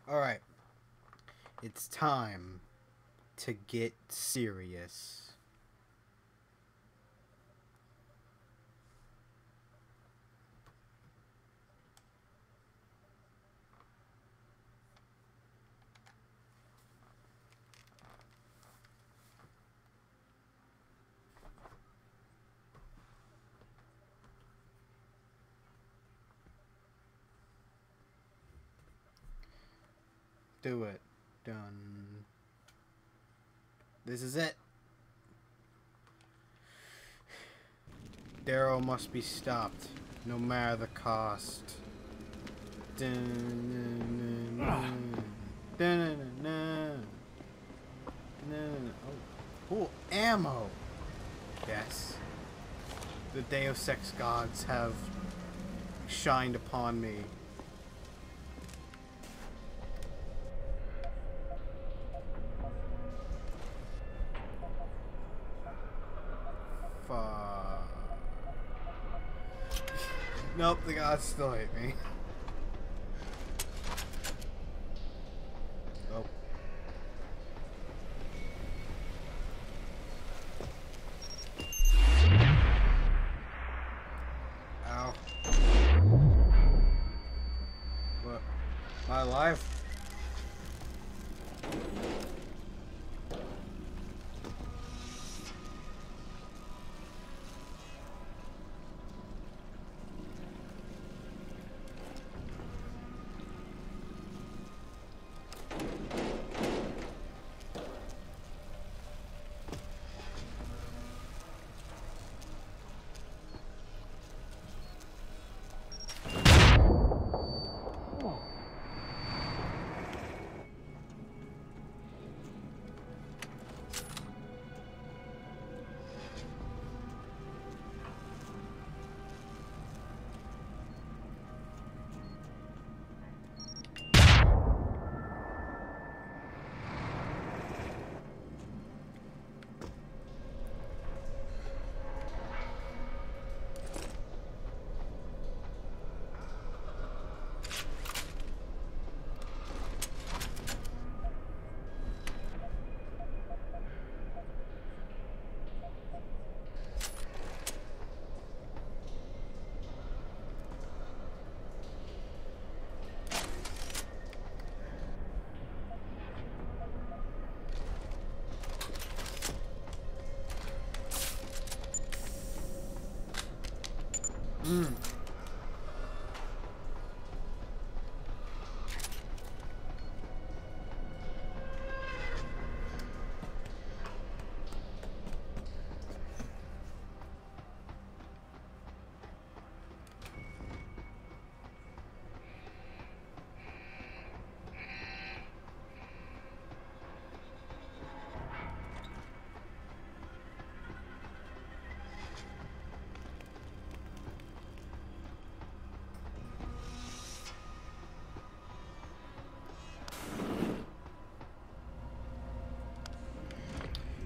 Alright, it's time to get serious. Do it. Done. This is it. Darrow must be stopped, no matter the cost. Oh, cool ammo. Yes, the Deus Ex gods have shined upon me. Fuck. Nope, the gods still hate me. Oh. Ow. What? Am I alive? Mm.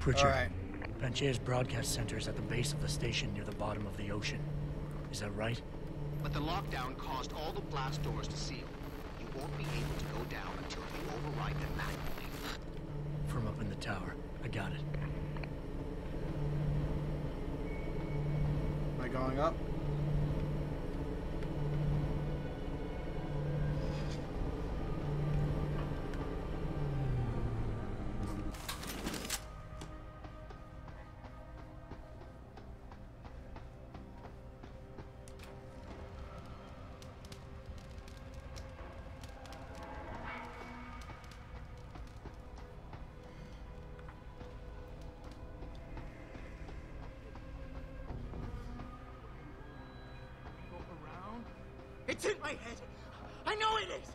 Pritchard, Alright. Panchea's broadcast center is at the base of the station near the bottom of the ocean. Is that right? But the lockdown caused all the blast doors to seal. You won't be able to go down until you override them manually. From up in the tower. I got it. Am I going up? It's in my head. I know it is.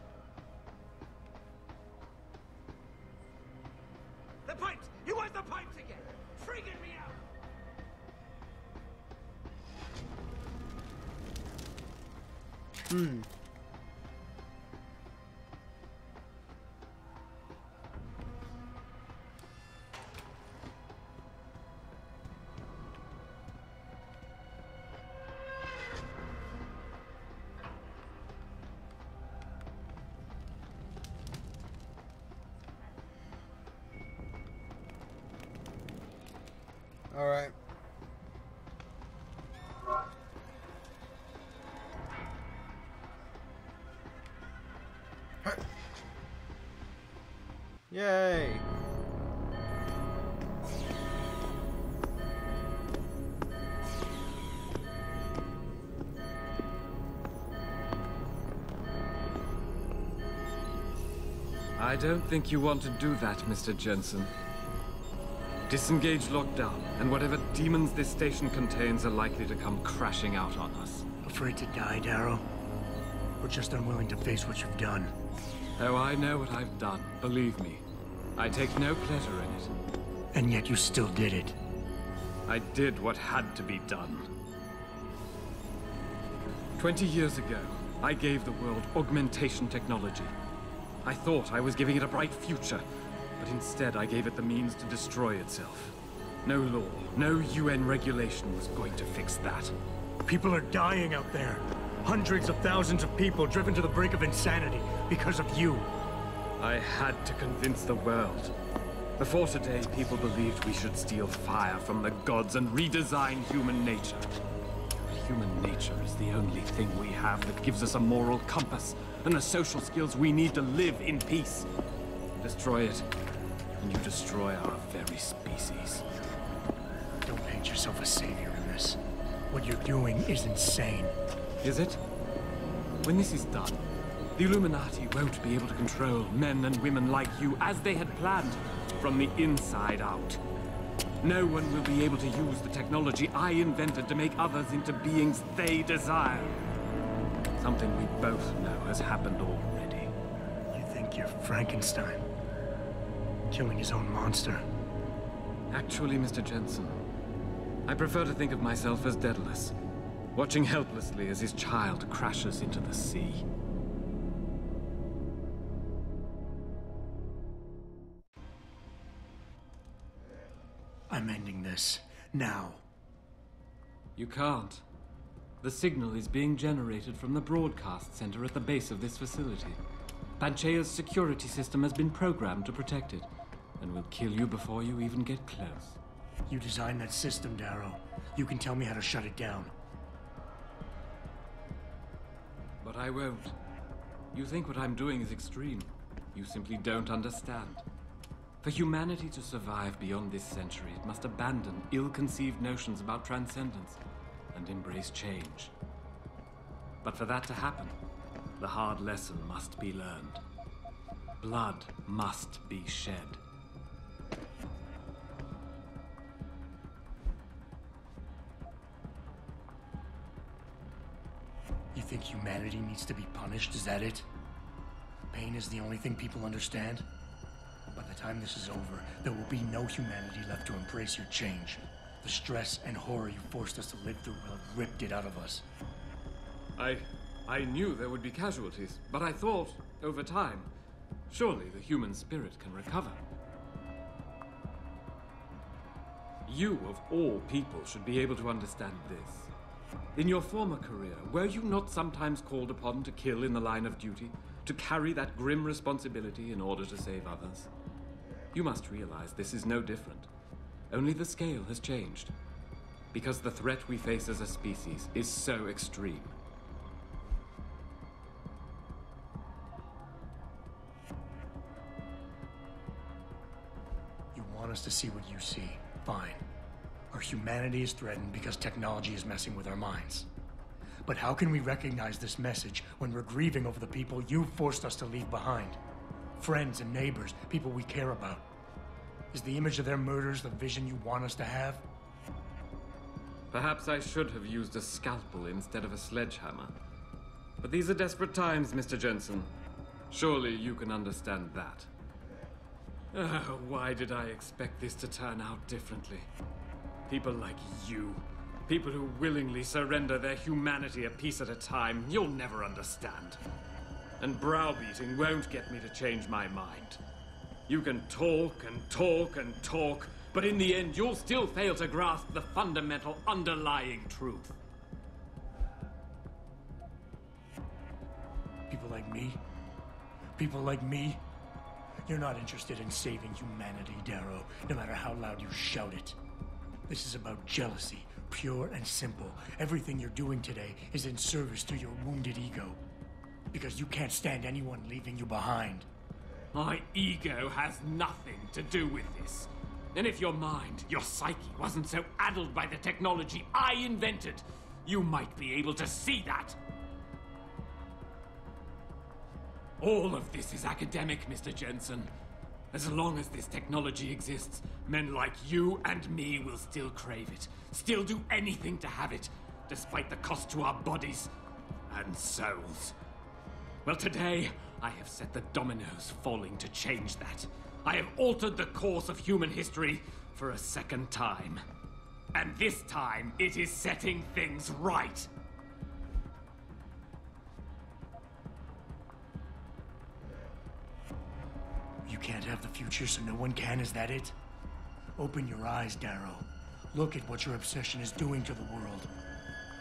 The pipes. It was the pipes again. Freaking me out. Hmm. Alright. Yay! I don't think you want to do that, Mr. Jensen. Disengage lockdown, and whatever demons this station contains are likely to come crashing out on us. Afraid to die, Darrow? Or just unwilling to face what you've done? Oh, I know what I've done, believe me. I take no pleasure in it. And yet you still did it. I did what had to be done. 20 years ago, I gave the world augmentation technology. I thought I was giving it a bright future, but instead I gave it the means to destroy itself. No law, no UN regulation was going to fix that. People are dying out there. Hundreds of thousands of people driven to the brink of insanity because of you. I had to convince the world. Before today, people believed we should steal fire from the gods and redesign human nature. But human nature is the only thing we have that gives us a moral compass and the social skills we need to live in peace. Destroy it, and you destroy our very species. Don't paint yourself as savior in this. What you're doing is insane. Is it? When this is done, the Illuminati won't be able to control men and women like you as they had planned, from the inside out. No one will be able to use the technology I invented to make others into beings they desire. Something we both know has happened already. You think you're Frankenstein? Killing his own monster? Actually, Mr. Jensen, I prefer to think of myself as Daedalus, watching helplessly as his child crashes into the sea. I'm ending this. Now. You can't. The signal is being generated from the broadcast center at the base of this facility. Panchea's security system has been programmed to protect it, and will kill you before you even get close. You designed that system, Darrow. You can tell me how to shut it down. But I won't. You think what I'm doing is extreme. You simply don't understand. For humanity to survive beyond this century, it must abandon ill-conceived notions about transcendence and embrace change. But for that to happen, the hard lesson must be learned. Blood must be shed. You think humanity needs to be punished? Is that it? Pain is the only thing people understand? By the time this is over, there will be no humanity left to embrace your change. The stress and horror you forced us to live through will have ripped it out of us. I knew there would be casualties, but I thought, over time, surely the human spirit can recover. You, of all people, should be able to understand this. In your former career, were you not sometimes called upon to kill in the line of duty? To carry that grim responsibility in order to save others? You must realize this is no different. Only the scale has changed. Because the threat we face as a species is so extreme. You want us to see what you see. Fine. Our humanity is threatened because technology is messing with our minds. But how can we recognize this message when we're grieving over the people you forced us to leave behind? Friends and neighbors, people we care about. Is the image of their murders the vision you want us to have? Perhaps I should have used a scalpel instead of a sledgehammer. But these are desperate times, Mr. Jensen. Surely you can understand that. Why did I expect this to turn out differently? People like you. People who willingly surrender their humanity a piece at a time. You'll never understand. And browbeating won't get me to change my mind. You can talk and talk and talk, but in the end you'll still fail to grasp the fundamental underlying truth. People like me? People like me? You're not interested in saving humanity, Darrow, no matter how loud you shout it. This is about jealousy, pure and simple. Everything you're doing today is in service to your wounded ego. Because you can't stand anyone leaving you behind. My ego has nothing to do with this. And if your mind, your psyche, wasn't so addled by the technology I invented, you might be able to see that. All of this is academic, Mr. Jensen. As long as this technology exists, men like you and me will still crave it, still do anything to have it, despite the cost to our bodies and souls. Well, today, I have set the dominoes falling to change that. I have altered the course of human history for a second time. And this time, it is setting things right. You can't have the future, so no one can, is that it? Open your eyes, Darrow. Look at what your obsession is doing to the world.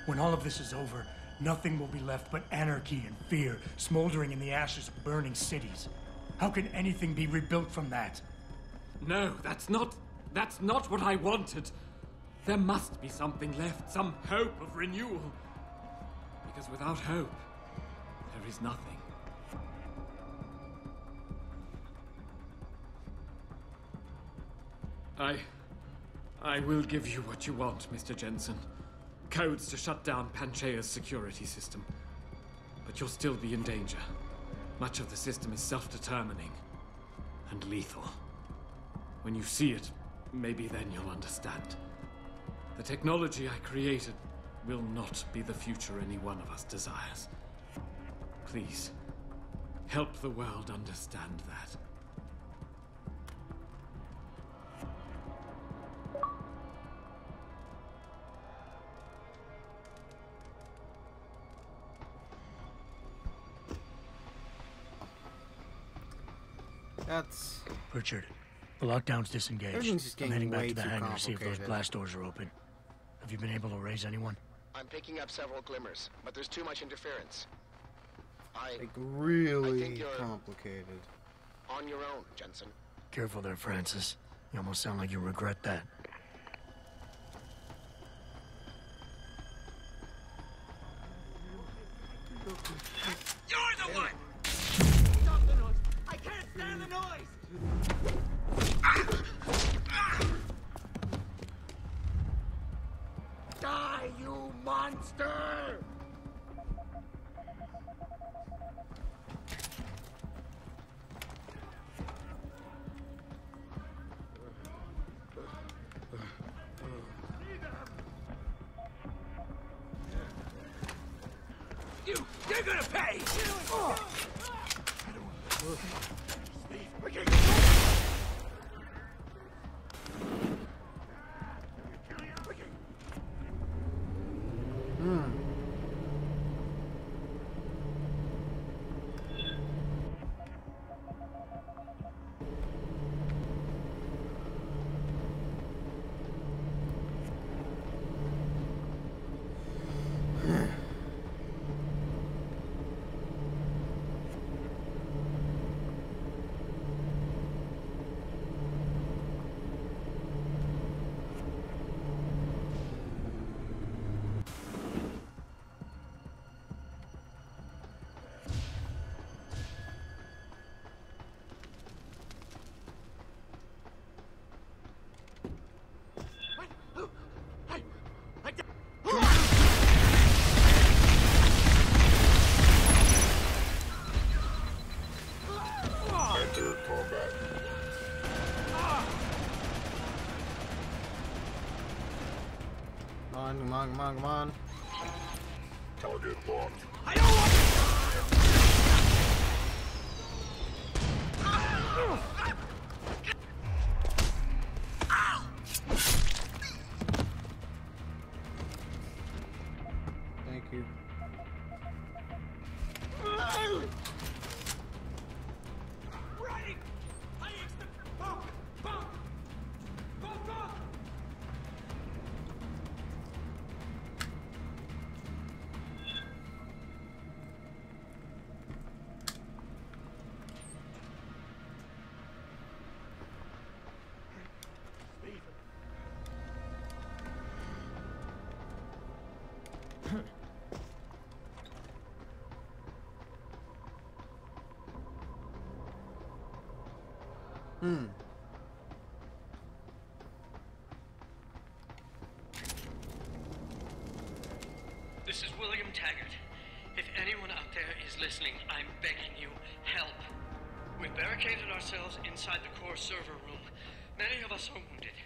When all of this is over, nothing will be left but anarchy and fear, smoldering in the ashes of burning cities. How can anything be rebuilt from that? No, that's not what I wanted. There must be something left, some hope of renewal. Because without hope, there is nothing. I will give you what you want, Mr. Jensen. Codes to shut down Panchaea's security system. But you'll still be in danger. Much of the system is self-determining and lethal. When you see it, maybe then you'll understand. The technology I created will not be the future any one of us desires. Please, help the world understand that. That's... Richard, the lockdown's disengaged. Everything's just I'm getting heading back way to the too hangar to see if those complicated. blast doors are open. Have you been able to raise anyone? I'm picking up several glimmers, but there's too much interference. like I really think you're- complicated. On your own, Jensen. Careful there, Francis. You almost sound like you regret that. You're the one! Stop the noise! I can't stand the noise! Die, you monster! You're gonna pay! Come on, come on, come on. Target locked. I don't want Thank you. Running! I bump! Bump! Bump! Bump! This is William Taggart. If anyone out there is listening, I'm begging you, help. We've barricaded ourselves inside the core server room. Many of us are wounded.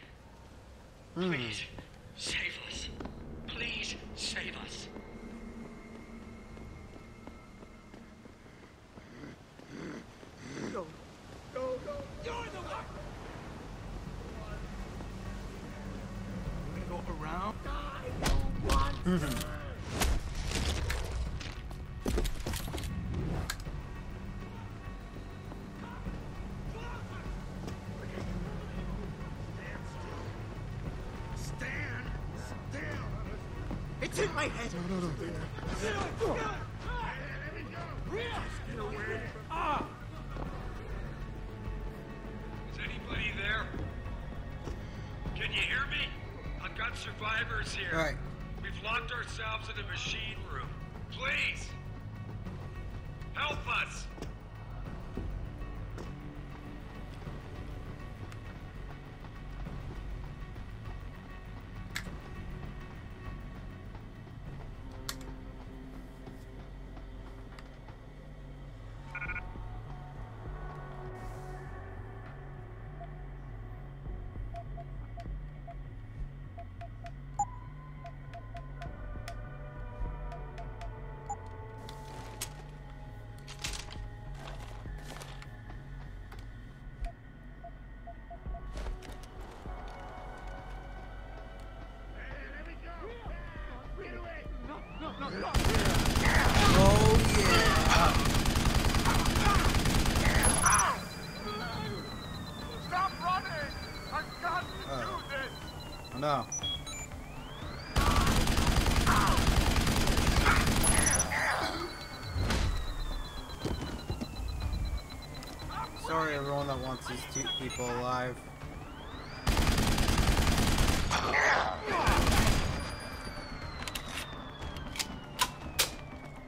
Please, save us. Please, save us. Go. Go, go. You're the one! We're gonna go around. I don't want Stand still. It's in my head. No. Is anybody there? Can you hear me? I've got survivors here. All right. We've locked ourselves in a machine room. Please! Help us! Oh yeah. Stop running! I've got to do this! No. Sorry, everyone that wants these two people alive.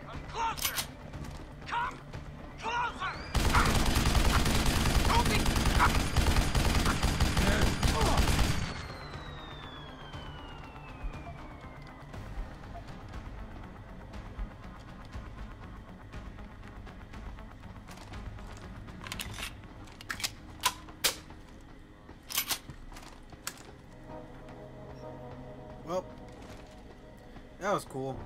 Come closer! Come closer! Well, that was cool.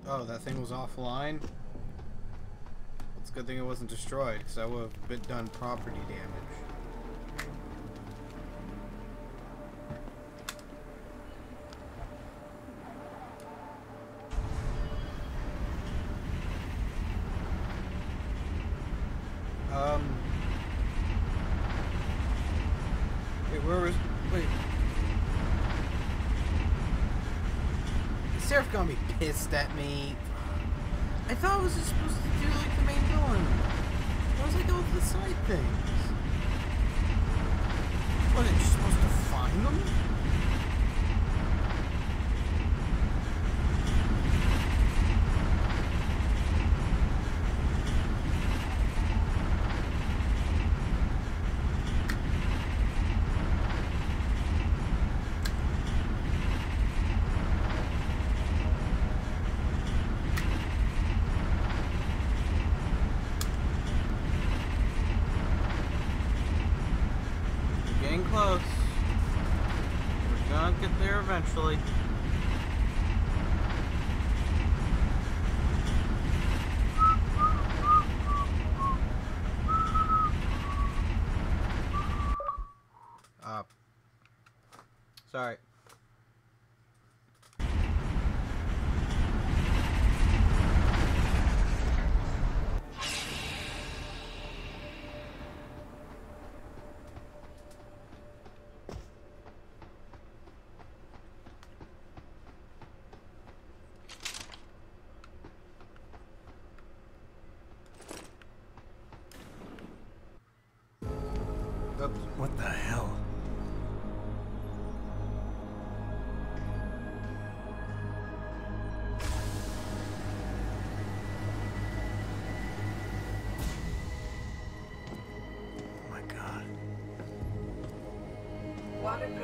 Oh, that thing was offline? It's a good thing it wasn't destroyed, because I would have done property damage. Wait, where was... Wait. The Seraph gonna be pissed at me. I thought I was just supposed to do, like, the main villain. I was like, all the side things. Wasn't you supposed to find them? Getting close. We're gonna get there eventually. Sorry.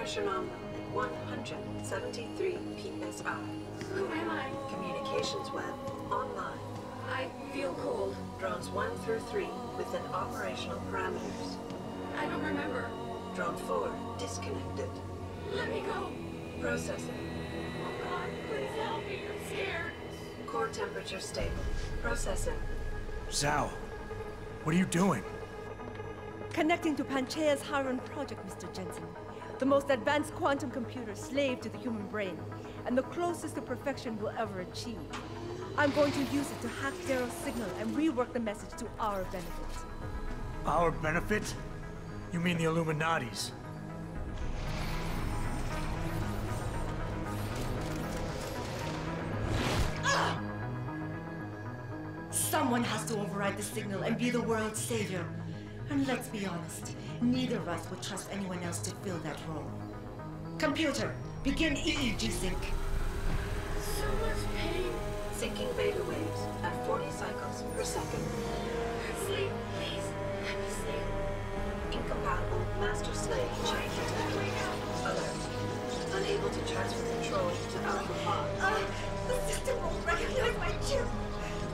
Metronome 173 PSI. Who am I? Communications web online. I feel cold. Drones 1 through 3 within operational parameters. I don't remember. Drone 4 disconnected. Let me go. Processing. Oh God, please help me. I'm scared. Core temperature stable. Processing. Zhao, what are you doing? Connecting to Panchaea's Hiron project, Mr. Jensen. The most advanced quantum computer slave to the human brain, and the closest to perfection we'll ever achieve. I'm going to use it to hack Darrow's signal and rework the message to our benefit. Our benefit? You mean the Illuminati's? Someone has to override the signal and be the world's savior. And let's be honest, neither of us would trust anyone else to fill that role. Computer, begin EEG sync. So much pain. Syncing beta waves at 40 cycles per second. Sleep, please. Let me sleep. Incompatible master-slave chain detected. Alert. Unable to transfer control to Alpha Pod. The system won't recognize my chip.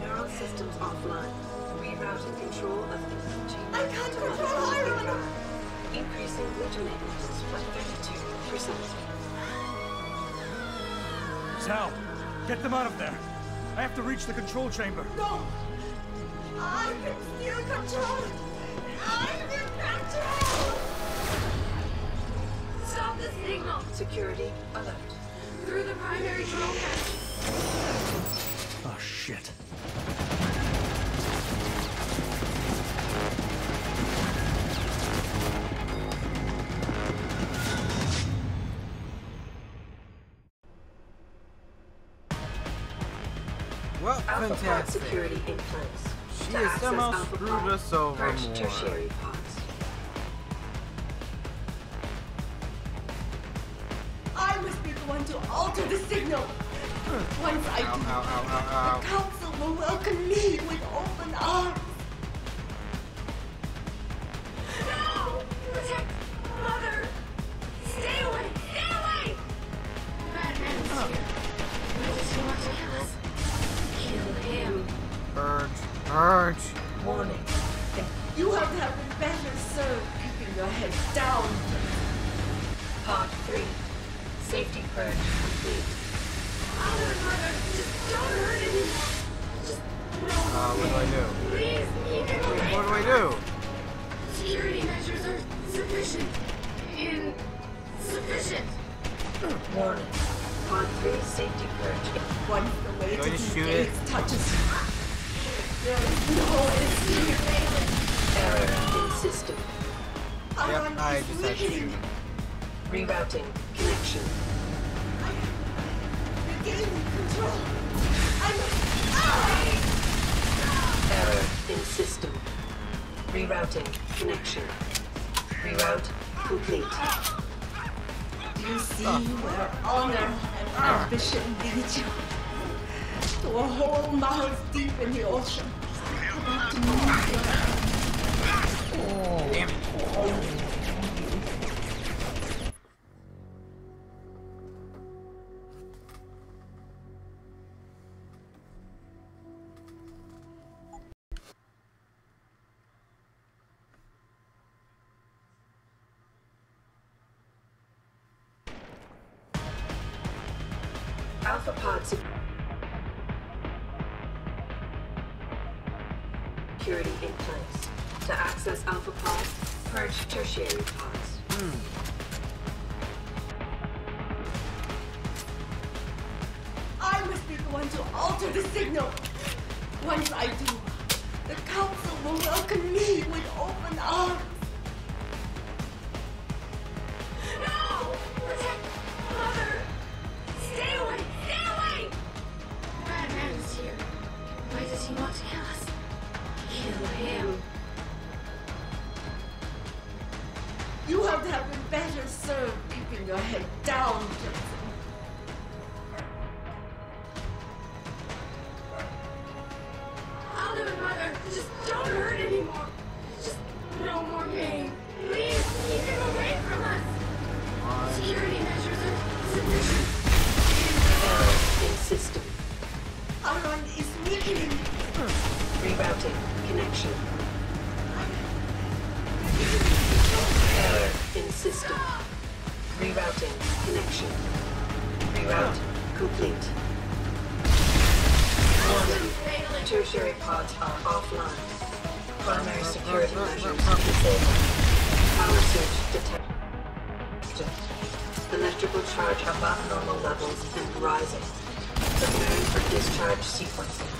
Neural systems offline. Rerouting control of the chain. I can't control Hiron! Increasing glutamators by 32%. Zhao, get them out of there. I have to reach the control chamber. No! I can still control it! I'm in control! Stop the signal. Security alert. Through the primary drone hatch. Oh, shit. Well, Alpha Pod fantastic. security in place. She To has access somehow Alpha screwed Pod, us over purge more. tertiary pods. I must be the one to alter the signal. Once I do, the council will welcome me with open arms. No! Protect Mother! Stay away! Stay away! Batman is here. What does he want to tell us? Kill him. Purge. Warning. You have been better served keeping your head down. Pod 3. Safety purge complete. Mother, just don't hurt anymore. Just no. What do I do? Please, keep him away. What do I do? Security measures are sufficient. Insufficient. Warning. Pod 3 safety purge. Once the way Do I to just the shoot it? gates touches, there is no escape. Error in system. Yep, I just had to shoot it. Rerouting connection. Regain control. Error in system. Rerouting connection. Reroute complete. Do you see where honor and ambition lead you? To a hole miles deep in the ocean. About to move Damn it. Alpha Pod security in place. To access Alpha Pod, purge tertiary pods. I must be the one to alter the signal. Once I do, the council will welcome me with open arms. No! Protect Mother! Stay away! Stay away! Batman is here. Why does he want to kill us? Kill him. You have been better served keeping your head down, Jensen. I'll do it, Mother. Just don't hurt anymore. Just no more pain. Please keep him away from us. Keep Rerouting connection. Error in system. Rerouting connection. Reroute complete. Warning. Tertiary pods are offline. Primary security measures disabled. Power surge detected. Electrical charge above normal levels and rising. Preparing for discharge sequencing.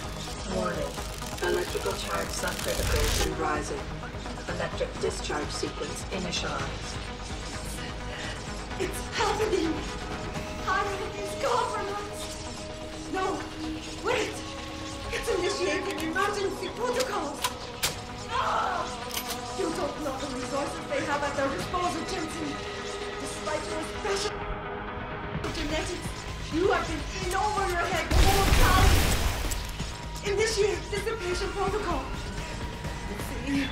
Warning. Electrical charge subcritical and rising. Electric discharge sequence initialized. It's happening! Hiram is gone from us! No! Wait! It's initiating emergency protocols! Ah! You don't know the resources they have at their disposal, Jensen. Despite your special genetics, you have been in over your head the whole time! Initiate dissipation protocol! See?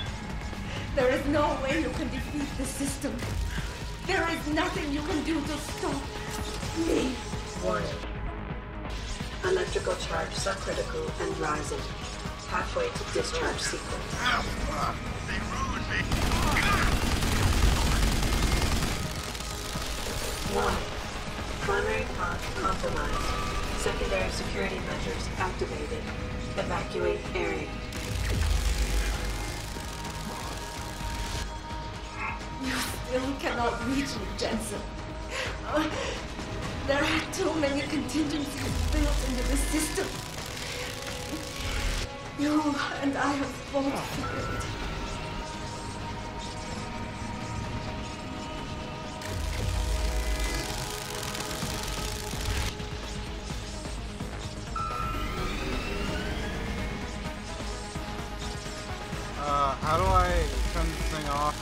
There is no way you can defeat the system. There is nothing you can do to stop me. Warning. Electrical charge subcritical and rising. Halfway to discharge sequence. They ruined me. Warning. Primary pod compromised. Secondary security measures activated. Evacuate area. You still cannot reach me, Jensen. There are too many contingencies built into the system. You and I have both failed. How do I turn this thing off?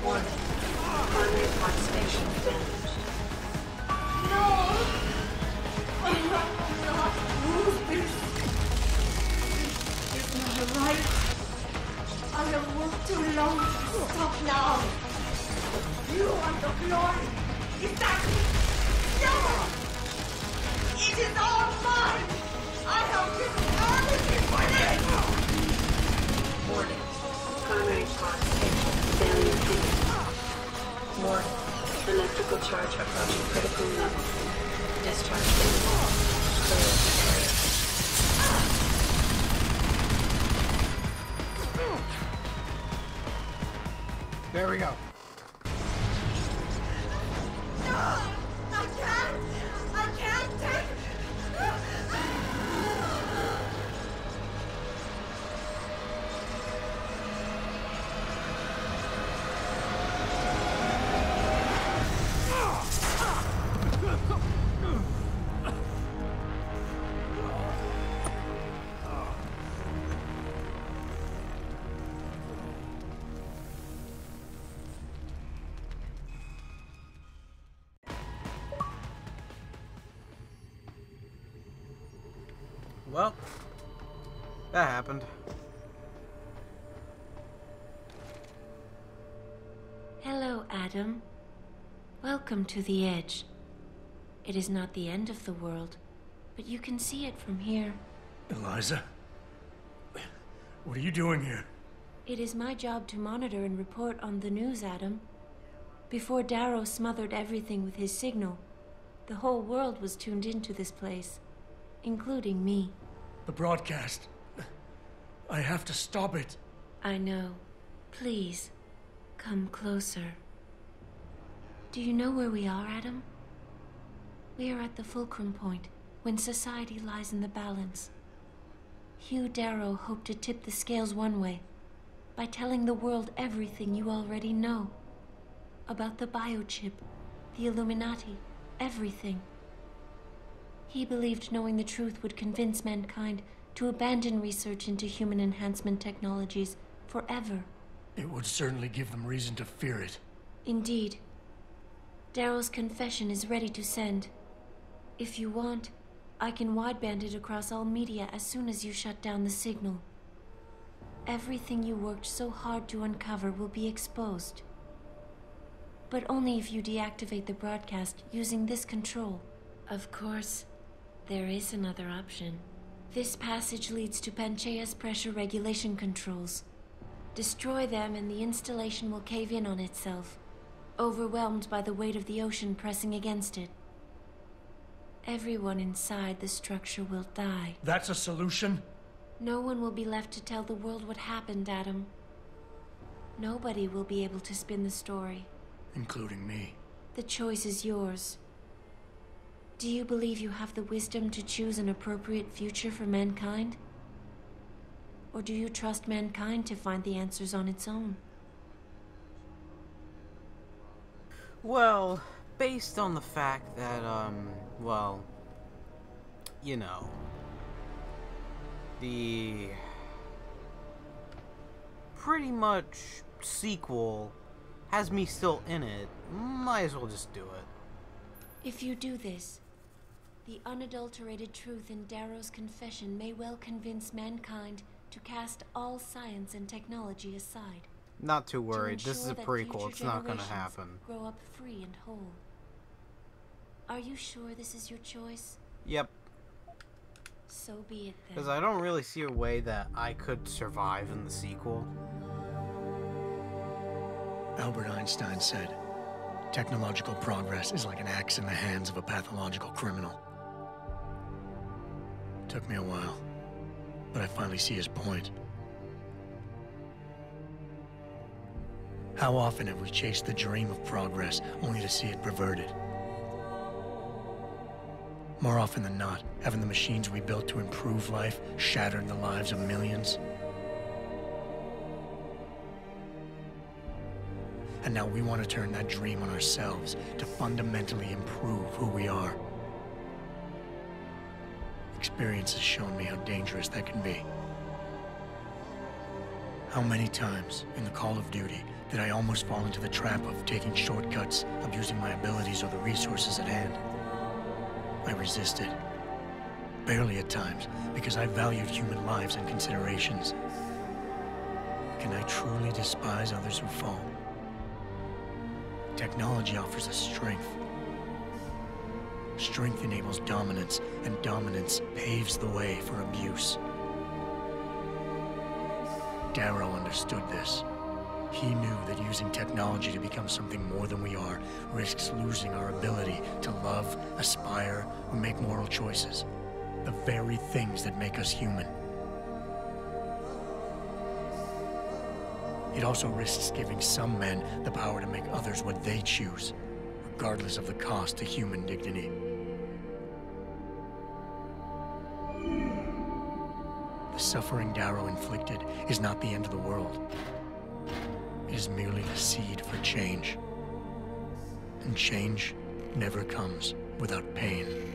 Warning. Primary pod station damaged. No! I will not lose this. It's not right. I have worked too long. Stop now. You want the glory. Is that no? It is all mine. I have given everything for this. Warning. Primary pod station failure imminent. Warning. Electrical charge approaching critical level. Discharge imminent. Clear area. There we go. No! I can't! I can't take Well, that happened. Hello, Adam. Welcome to the Edge. It is not the end of the world, but you can see it from here. Eliza? What are you doing here? It is my job to monitor and report on the news, Adam. Before Darrow smothered everything with his signal, the whole world was tuned into this place, including me. The broadcast. I have to stop it. I know. Please, come closer. Do you know where we are, Adam? We are at the fulcrum point, when society lies in the balance. Hugh Darrow hoped to tip the scales one way, by telling the world everything you already know. About the biochip, the Illuminati, everything. He believed knowing the truth would convince mankind to abandon research into human enhancement technologies forever. It would certainly give them reason to fear it. Indeed. Darrow's confession is ready to send. If you want, I can wideband it across all media as soon as you shut down the signal. everything you worked so hard to uncover will be exposed. But only if you deactivate the broadcast using this control. Of course, there is another option. This passage leads to Panchea's pressure regulation controls. Destroy them and the installation will cave in on itself, overwhelmed by the weight of the ocean pressing against it. Everyone inside the structure will die. That's a solution? No one will be left to tell the world what happened, Adam. Nobody will be able to spin the story. Including me. The choice is yours. Do you believe you have the wisdom to choose an appropriate future for mankind? Or do you trust mankind to find the answers on its own? Well, based on the fact that, well, you know, the pretty much sequel has me still in it, might as well just do it. If you do this, the unadulterated truth in Darrow's confession may well convince mankind to cast all science and technology aside. Not too worried, this is a prequel, it's not gonna happen. Grow up free and whole. Are you sure this is your choice? Yep. So be it then. Because I don't really see a way that I could survive in the sequel. Albert Einstein said, technological progress is like an axe in the hands of a pathological criminal. Took me a while, but I finally see his point. How often have we chased the dream of progress only to see it perverted? More often than not, haven't the machines we built to improve life shattered the lives of millions? And now we want to turn that dream on ourselves to fundamentally improve who we are. Experience has shown me how dangerous that can be. How many times in the Call of Duty did I almost fall into the trap of taking shortcuts, abusing my abilities or the resources at hand? I resisted. Barely at times, because I valued human lives and considerations. Can I truly despise others who fall? Technology offers us strength. Strength enables dominance, and dominance paves the way for abuse. Darrow understood this. He knew that using technology to become something more than we are risks losing our ability to love, aspire, or make moral choices. The very things that make us human. It also risks giving some men the power to make others what they choose, regardless of the cost to human dignity. The suffering Darrow inflicted is not the end of the world. It is merely the seed for change. And change never comes without pain.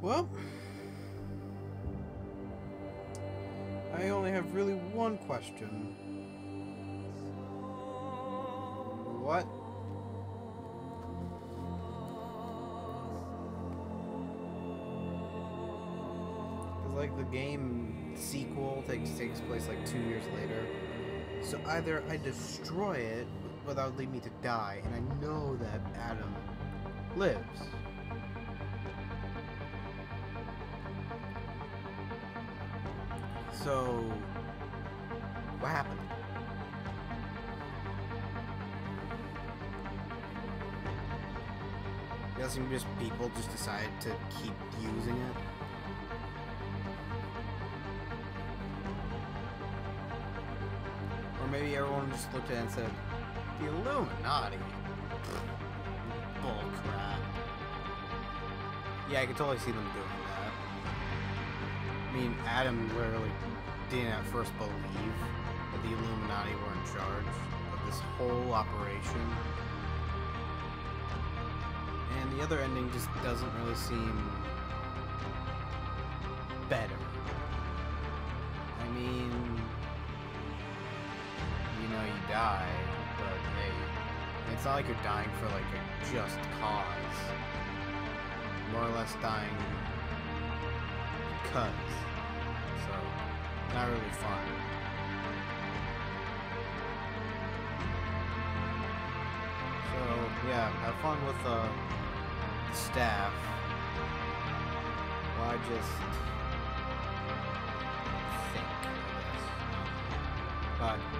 Well, I only have really one question. What? Because, like, the game sequel takes place like 2 years later. So either I destroy it without leaving me to die, and I know that Adam lives. So, what happened? Guessing just people just decided to keep using it. Or maybe everyone just looked at it and said, the Illuminati? Bull crap. Yeah, I could totally see them doing that. I mean, Adam literally didn't at first believe that the Illuminati were in charge of this whole operation. And the other ending just doesn't really seem better. I mean, you know you die, but hey, it's not like you're dying for like a just cause. More or less dying because. So, not really fun. So, yeah, have fun with the staff. Well, I just think, I guess. Bye.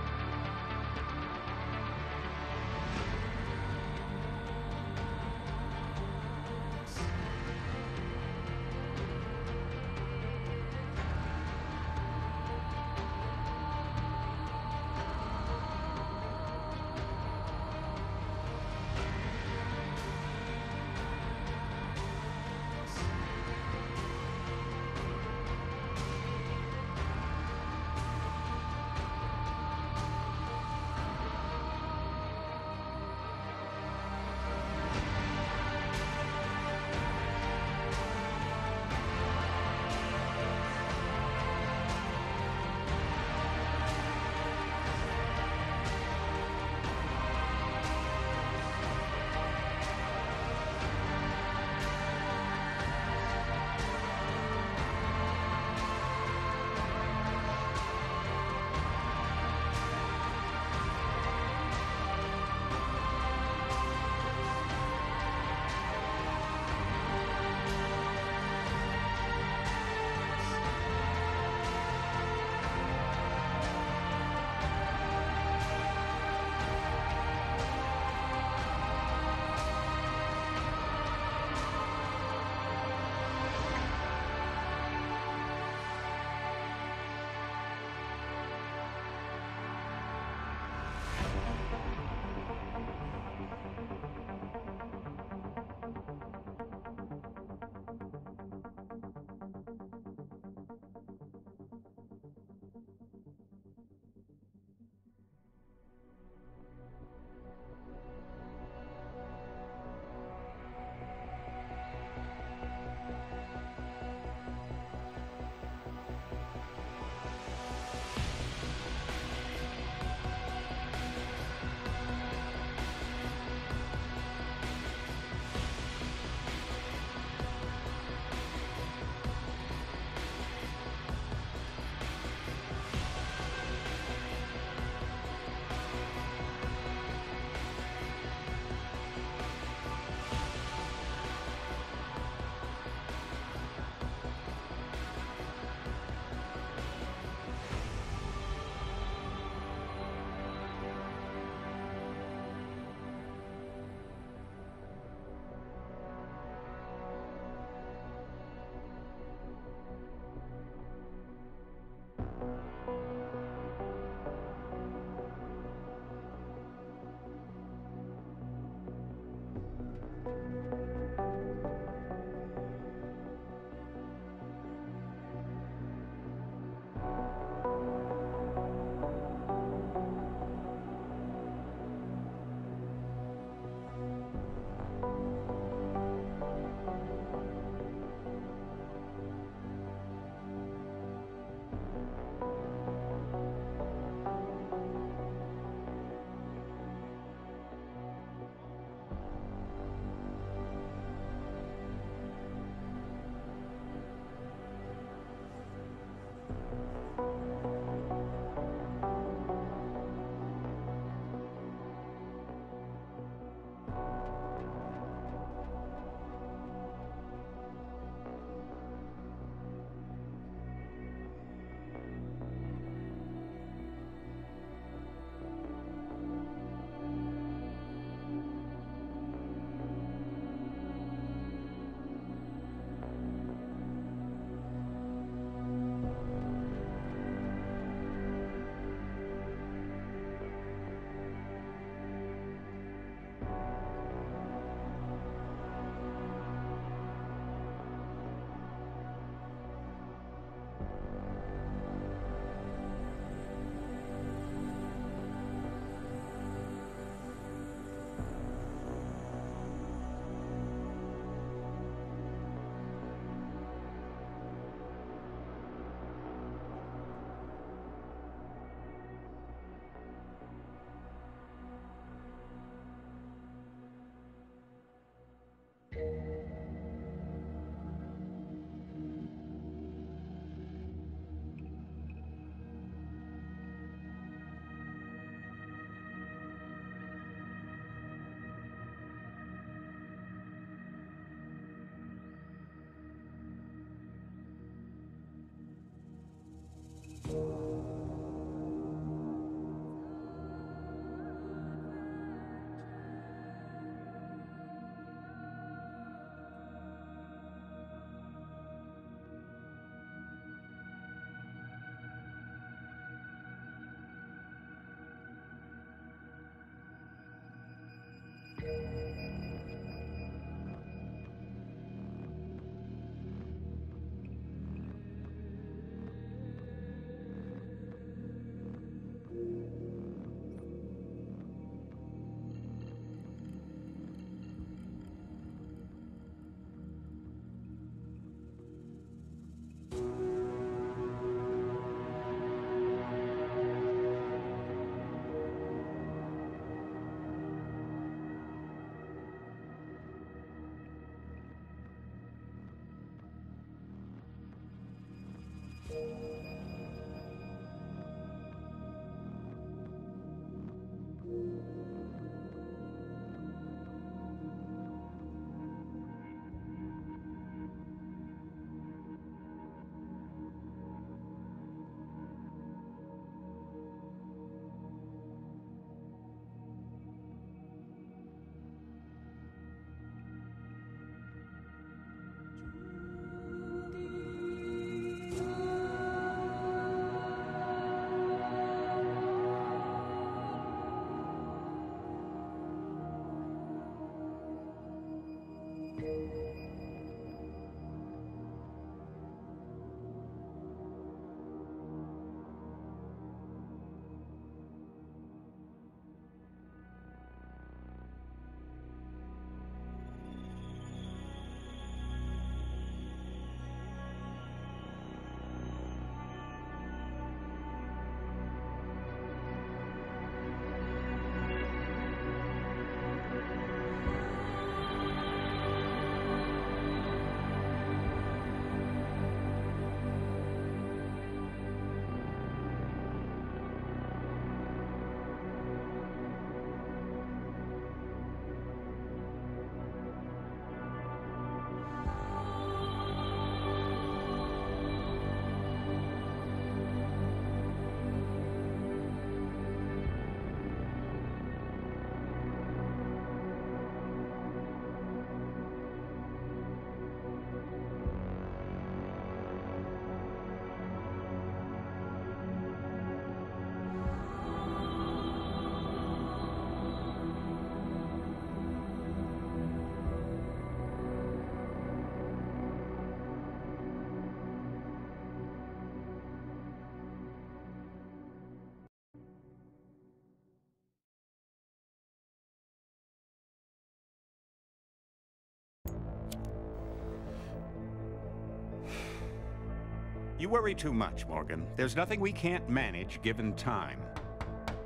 You worry too much, Morgan. There's nothing we can't manage given time.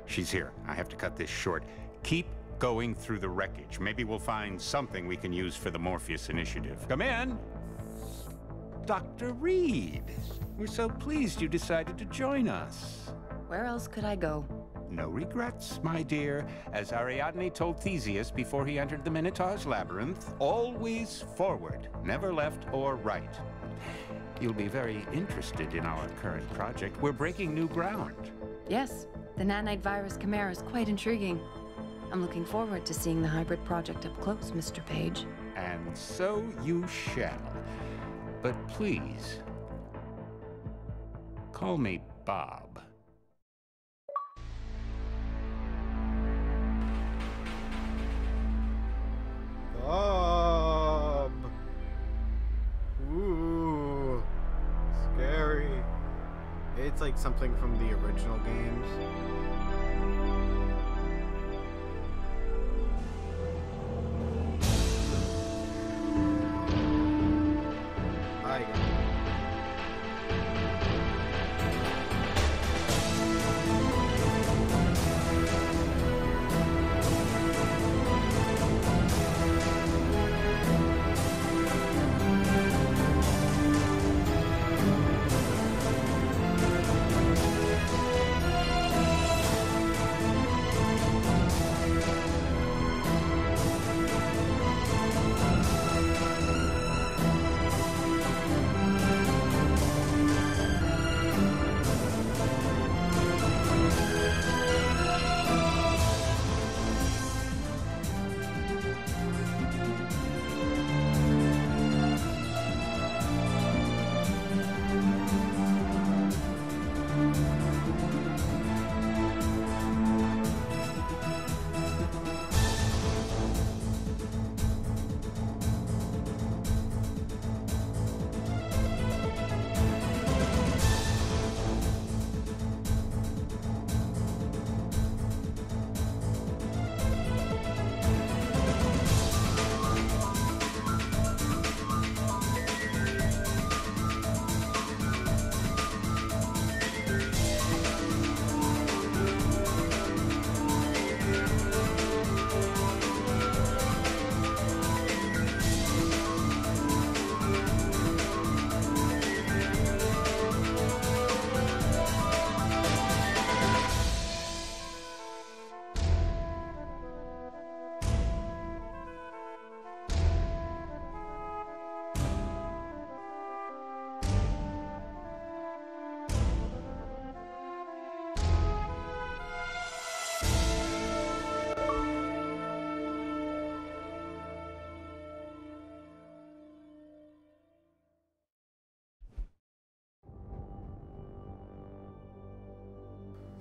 She's here. I have to cut this short. Keep going through the wreckage. Maybe we'll find something we can use for the Morpheus initiative. Come in. Dr. Reed. We're so pleased you decided to join us. Where else could I go? No regrets, my dear. As Ariadne told Theseus before he entered the Minotaur's labyrinth, always forward, never left or right. You'll be very interested in our current project. We're breaking new ground. Yes, the nanite virus chimera is quite intriguing. I'm looking forward to seeing the hybrid project up close, Mr. Page. And so you shall. But please, call me Bob. Bob! Ooh, scary. It's like something from the original games.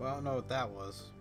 Well, I don't know what that was.